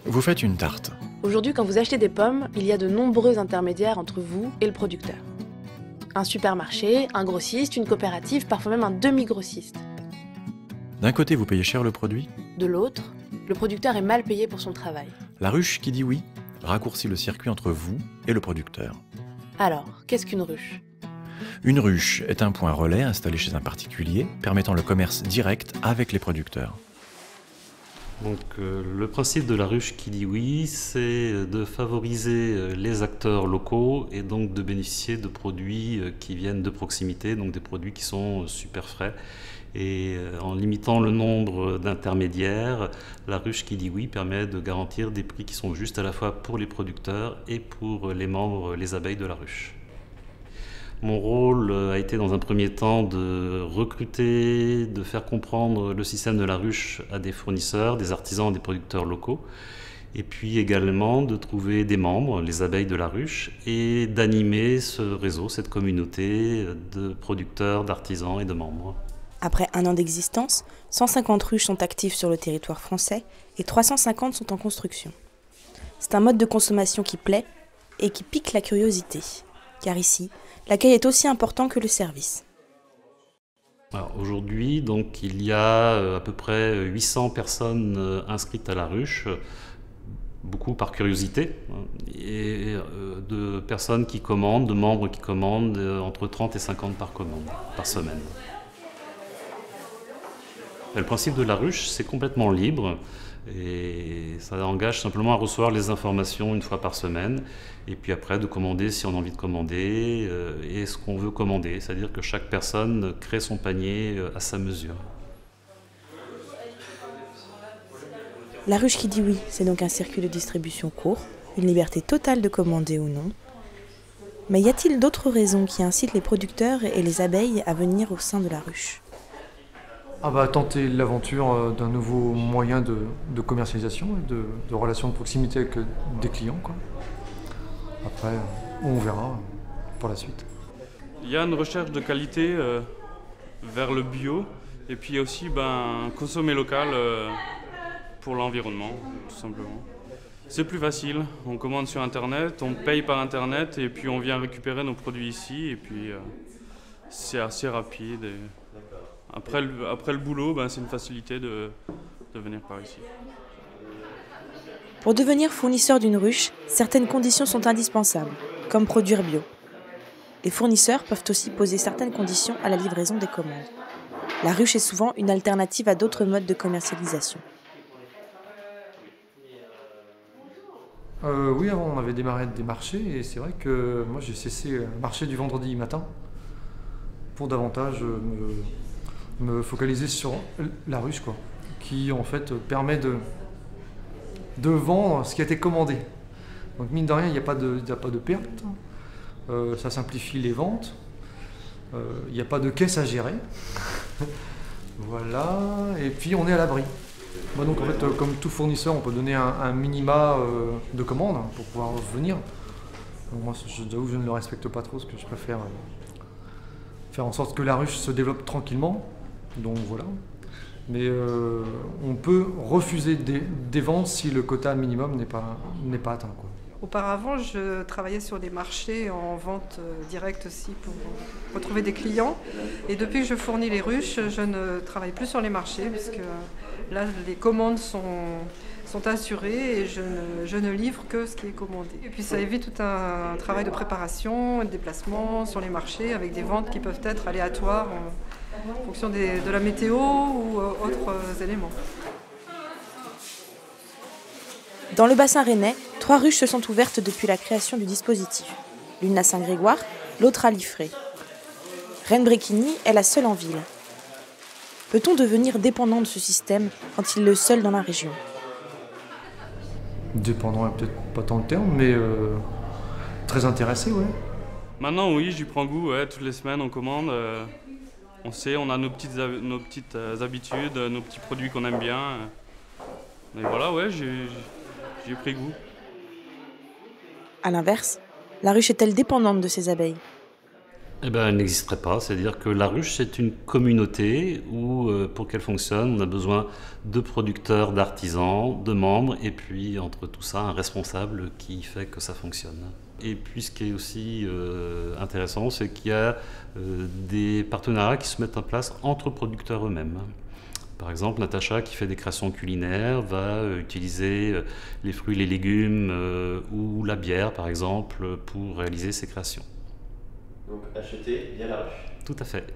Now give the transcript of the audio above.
Vous faites une tarte. Aujourd'hui, quand vous achetez des pommes, il y a de nombreux intermédiaires entre vous et le producteur. Un supermarché, un grossiste, une coopérative, parfois même un demi-grossiste. D'un côté, vous payez cher le produit. De l'autre, le producteur est mal payé pour son travail. La ruche qui dit oui raccourcit le circuit entre vous et le producteur. Alors, qu'est-ce qu'une ruche ? Une ruche est un point relais installé chez un particulier, permettant le commerce direct avec les producteurs. Donc, le principe de la ruche qui dit oui, c'est de favoriser les acteurs locaux et donc de bénéficier de produits qui viennent de proximité, donc des produits qui sont super frais. Et en limitant le nombre d'intermédiaires, la ruche qui dit oui permet de garantir des prix qui sont justes à la fois pour les producteurs et pour les membres, les abeilles de la ruche. Mon rôle a été dans un premier temps de recruter, de faire comprendre le système de la ruche à des fournisseurs, des artisans, des producteurs locaux. Et puis également de trouver des membres, les abeilles de la ruche, et d'animer ce réseau, cette communauté de producteurs, d'artisans et de membres. Après 1 an d'existence, 150 ruches sont actives sur le territoire français et 350 sont en construction. C'est un mode de consommation qui plaît et qui pique la curiosité, car ici, l'accueil est aussi important que le service. Aujourd'hui, donc, il y a à peu près 800 personnes inscrites à la ruche, beaucoup par curiosité, et de personnes qui commandent, de membres qui commandent, entre 30 et 50 par commande, par semaine. Le principe de la ruche, c'est complètement libre et ça engage simplement à recevoir les informations 1 fois par semaine et puis après de commander si on a envie de commander et ce qu'on veut commander, c'est-à-dire que chaque personne crée son panier à sa mesure. La ruche qui dit oui, c'est donc un circuit de distribution court, une liberté totale de commander ou non. Mais y a-t-il d'autres raisons qui incitent les producteurs et les abeilles à venir au sein de la ruche ? Tenter l'aventure d'un nouveau moyen de commercialisation et de relations de proximité avec des clients, quoi. Après, on verra pour la suite. Il y a une recherche de qualité vers le bio et puis aussi consommer local pour l'environnement, tout simplement. C'est plus facile, on commande sur Internet, on paye par Internet et puis on vient récupérer nos produits ici et puis c'est assez rapide. Après le boulot, c'est une facilité de venir par ici. Pour devenir fournisseur d'une ruche, certaines conditions sont indispensables, comme produire bio. Les fournisseurs peuvent aussi poser certaines conditions à la livraison des commandes. La ruche est souvent une alternative à d'autres modes de commercialisation. Oui, avant on avait démarré des marchés et c'est vrai que moi j'ai cessé le marché du vendredi matin pour davantage me focaliser sur la ruche, quoi, qui en fait permet de vendre ce qui a été commandé. Donc mine de rien, il n'y a pas de perte, ça simplifie les ventes, il n'y a pas de caisse à gérer. Voilà, et puis on est à l'abri. Moi donc en fait, comme tout fournisseur, on peut donner un minima de commandes pour pouvoir venir. Donc, moi j'avoue que je ne le respecte pas trop, parce que je préfère faire en sorte que la ruche se développe tranquillement. Donc voilà, mais on peut refuser des ventes si le quota minimum n'est pas atteint, quoi. Auparavant, je travaillais sur des marchés en vente directe aussi pour retrouver des clients. Et depuis que je fournis les ruches, je ne travaille plus sur les marchés puisque là, les commandes sont assurées et je ne livre que ce qui est commandé. Et puis ça évite tout un travail de préparation et de déplacement sur les marchés avec des ventes qui peuvent être aléatoires en fonction de la météo ou autres éléments. Dans le bassin rennais, 3 ruches se sont ouvertes depuis la création du dispositif. L'une à Saint-Grégoire, l'autre à Liffré. Rennes-Bréquigny est la seule en ville. Peut-on devenir dépendant de ce système quand il est le seul dans la région ? Dépendant est peut-être pas tant le terme, mais très intéressé, ouais. Maintenant, oui, j'y prends goût. Ouais, toutes les semaines, on commande. On sait, on a nos petites habitudes, nos petits produits qu'on aime bien. Et voilà, ouais, j'ai pris goût. A l'inverse, la ruche est-elle dépendante de ses abeilles ? Eh ben, elle n'existerait pas, c'est-à-dire que la ruche, c'est une communauté où, pour qu'elle fonctionne, on a besoin de producteurs, d'artisans, de membres, et puis entre tout ça, un responsable qui fait que ça fonctionne. Et puis ce qui est aussi intéressant, c'est qu'il y a des partenariats qui se mettent en place entre producteurs eux-mêmes. Par exemple, Natacha, qui fait des créations culinaires, va utiliser les fruits, les légumes ou la bière, par exemple, pour réaliser ses créations. Donc acheter via la ruche. Tout à fait.